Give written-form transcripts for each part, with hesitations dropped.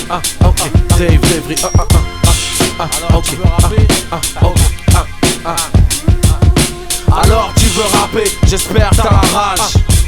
ok, Dave Devry, ok, alors tu veux rapper, j'espère t'as la rage.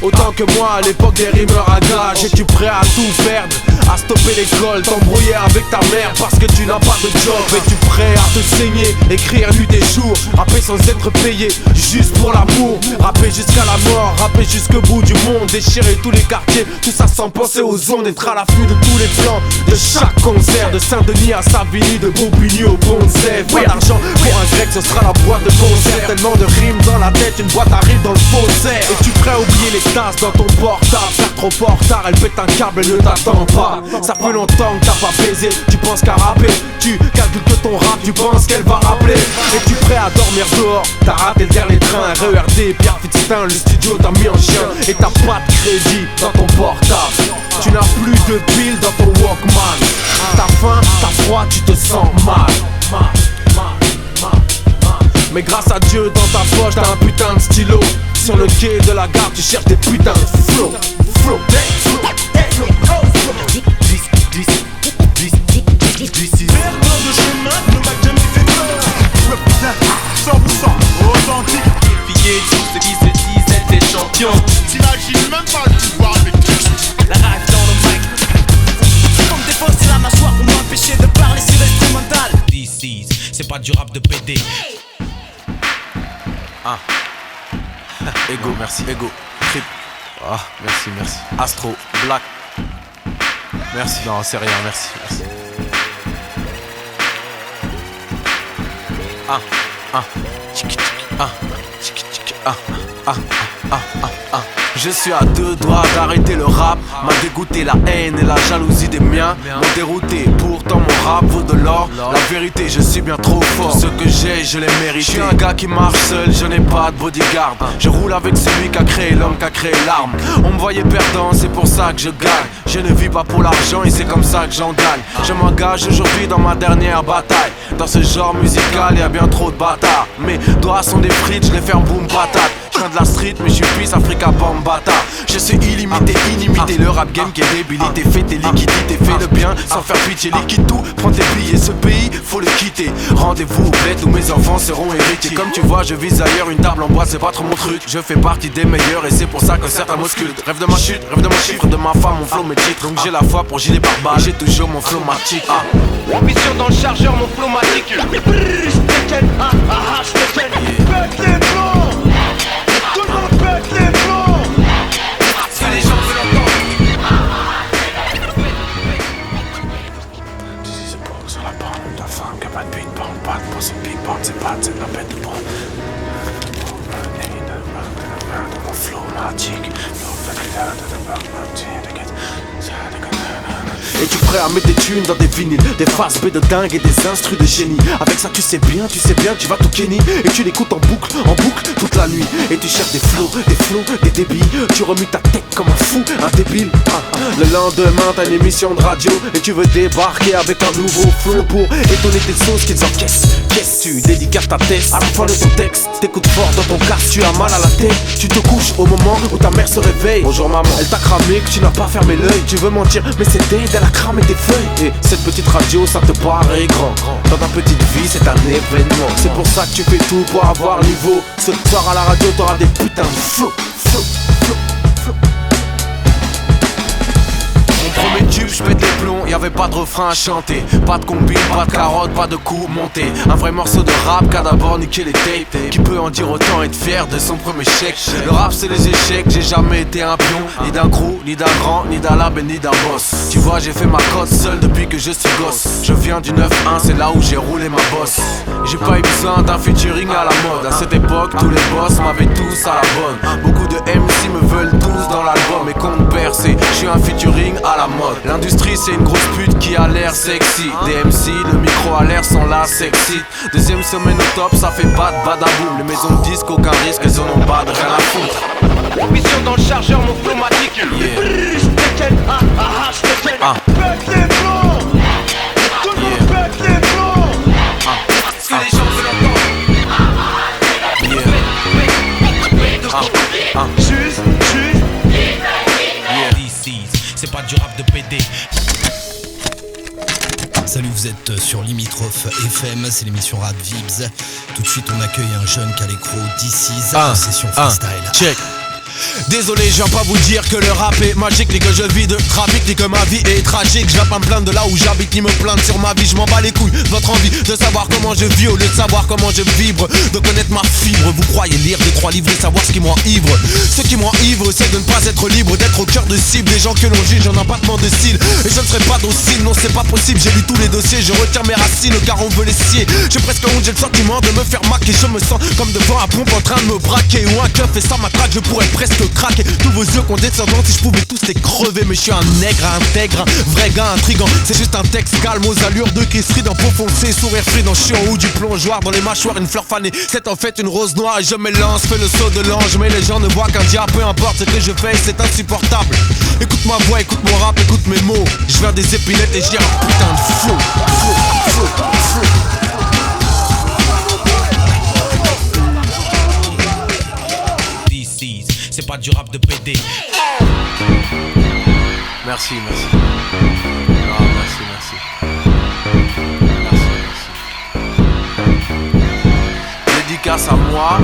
Autant que moi à l'époque des rimeurs à gage. Es-tu prêt à tout perdre, à stopper l'école, t'embrouiller avec ta mère parce que tu n'as pas de job? Es-tu prêt à te saigner, écrire nuit et jour, rapper sans être payé, juste pour l'amour? Rapper jusqu'à la mort, rapper jusqu'au bout du monde, déchirer tous les quartiers, tout ça sans penser aux ondes. Être à l'affût de tous les plans, de chaque concert, de Saint-Denis à Savigny, de Bobigny au Bonzève. Pas d'argent pour un grec, ce sera la boîte de concert. Tellement de rimes dans la tête, une boîte arrive dans le faussaire. Es-tu prêt à oublier les tasses dans ton portable? Faire trop fort tard, elle pète un câble, elle ne t'attend pas. Ça fait longtemps que t'as pas baisé, tu penses qu'à rapper. Tu calcules que ton rap, tu penses qu'elle va rappeler. Es-tu prêt à dormir dehors? T'as raté le dernier train, RERD, Pierre Fitztin, le studio t'a mis en chien. Et t'as pas de crédit dans ton portable. Tu n'as plus de piles dans ton Walkman. T'as faim, t'as froid, tu te sens mal. Mais grâce à Dieu, dans ta poche, t'as un putain de stylo. Sur le quai de la gare, tu cherches des putains de flow. Perdant de chemin ne m'a jamais fait peur. Represent 100% authentique. Défier tout ce qui se disent être des champions. T'imagines même pas le pouvoir avec La rage dans le mic. Pour me défoncer la mâchoire pour m'empêcher de parler sur l'instrumental. DC's, c'est pas du rap de PD. Ego, merci, Ego, Trip. Merci. Astro, Black. Merci, non, c'est rien, merci. Je suis à deux doigts d'arrêter le rap. M'a dégoûté la haine et la jalousie des miens. M'ont dérouté, pourtant mon rap vaut de l'or. La vérité, je suis bien trop fort. Ce que j'ai, je l'ai mérité. Je suis un gars qui marche seul, je n'ai pas de bodyguard. Je roule avec celui qui a créé l'homme, qui a créé l'arme. On me voyait perdant, c'est pour ça que je gagne. Je ne vis pas pour l'argent et c'est comme ça que j'en gagne. Je m'engage aujourd'hui dans ma dernière bataille. Dans ce genre musical, y a bien trop de bâtards. Mes doigts sont des frites, je les ferme boum patate. Je viens de la street mais je suis Peace Africa Bambata. Je suis illimité, inimité. Le rap game qui est débilité. Fais tes liquidités, fais le bien sans faire pitié. Liquide tout, prends tes billets. Ce pays, faut le quitter. Rendez-vous au bled où mes enfants seront héritiers. Comme tu vois, je vise ailleurs, une table en bois, c'est pas trop mon truc. Je fais partie des meilleurs et c'est pour ça que certains m'auscultent. Rêve de ma chute, rêve de mon chiffre, de ma femme, mon flow, mes titres. Donc j'ai la foi pour gilet par balle. J'ai toujours mon flow matique. Ambition dans le chargeur, mon flow matique. Si les gens veulent entendre. C'est pour sur la bande de ta femme qui a pas de big bang, pas de pour cette big bang, c'est pas de la bête de bras. Mon flow magique. Es-tu prêt à mettre des thunes dans des vinyles, des faces B de dingue et des instrus de génie? Avec ça tu sais bien, tu vas tout kenny. Et tu l'écoutes en boucle, toute la nuit. Et tu cherches des flows, des débits. Tu remues ta tête comme un fou, un débile. Le lendemain t'as une émission de radio et tu veux débarquer avec un nouveau flow pour étonner tes sauces qu'ils encaissent. Qu'est-ce tu dédicaces ta tête à la fin de ton texte? T'écoutes fort dans ton casque, tu as mal à la tête. Tu te couches au moment où ta mère se réveille. Bonjour maman, elle t'a cramé que tu n'as pas fermé l'œil. Tu veux mentir mais c'est dead, elle a cramé tes feuilles. Et cette petite radio ça te paraît grand. Dans ta petite vie c'est un événement. C'est pour ça que tu fais tout pour avoir niveau. Ce soir à la radio t'auras des putains de flow. Premier tube, je pète les plombs, y'avait pas de refrain à chanter. Pas de combine, pas de carotte, pas de coups montés. Un vrai morceau de rap qu'a d'abord niqué les tapes. Qui peut en dire autant, être fier de son premier chèque. Le rap c'est les échecs, j'ai jamais été un pion. Ni d'un crew, ni d'un grand, ni d'un label, ni d'un boss. Tu vois j'ai fait ma cote seul depuis que je suis gosse. Je viens du 9-1, c'est là où j'ai roulé ma bosse. J'ai pas eu besoin d'un featuring à la mode. À cette époque, tous les boss m'avaient tous à la bonne. Beaucoup de MC me veulent tous dans l'album. Et compte percé, je suis un featuring à la mode. L'industrie c'est une grosse pute qui a l'air sexy. Des MC, le micro à l'air sont là sexy. Deuxième semaine au top, ça fait pas de badaboum. Les maisons de disques, aucun risque, elles en ont pas de rien à foutre. Ambition dans le chargeur, mon flow matique. Si les gens veulent entendre. Juste DC's, c'est pas du rap de PD. êtes sur Limitrophe FM, c'est l'émission Rap Vibs. Tout de suite, on accueille un jeune qui a l'écro DC's en session freestyle. Check. Désolé, je viens pas vous dire que le rap est magique, ni que je vis de trafic, ni que ma vie est tragique. Je viens pas me plaindre de là où j'habite, ni me plaindre sur ma vie. Je m'en bats les couilles de votre envie de savoir comment je vis au lieu de savoir comment je vibre, de connaître ma fibre. Vous croyez lire des 3 livres et savoir ce qui m'enivre. Ce qui m'enivre, c'est de ne pas être libre, d'être au cœur de cible. Les gens que l'on juge en abattement de cils, et je ne serai pas docile, non c'est pas possible. J'ai lu tous les dossiers, je retiens mes racines car on veut les scier. J'ai presque honte, j'ai le sentiment de me faire maquer. Je me sens comme devant un pompe en train de me braquer, ou un keuf et ça m'attraque, je pourrais presque craquer. Tous vos yeux condescendants, si je pouvais tous les crever. Mais je suis un nègre intègre, un vrai gars intrigant. C'est juste un texte calme aux allures de Kessri, dans peau foncée, sourire frident. Je suis en haut du plongeoir, dans les mâchoires une fleur fanée. C'est en fait une rose noire et je m'élance, fais le saut de l'ange. Mais les gens ne voient qu'un diable, peu importe ce que je fais, c'est insupportable. Écoute ma voix, écoute mon rap, écoute mes mots. Je viens des épinettes et j'ai un putain de flow. C'est pas du rap de PD. Merci. Ah, merci. Dédicace à moi.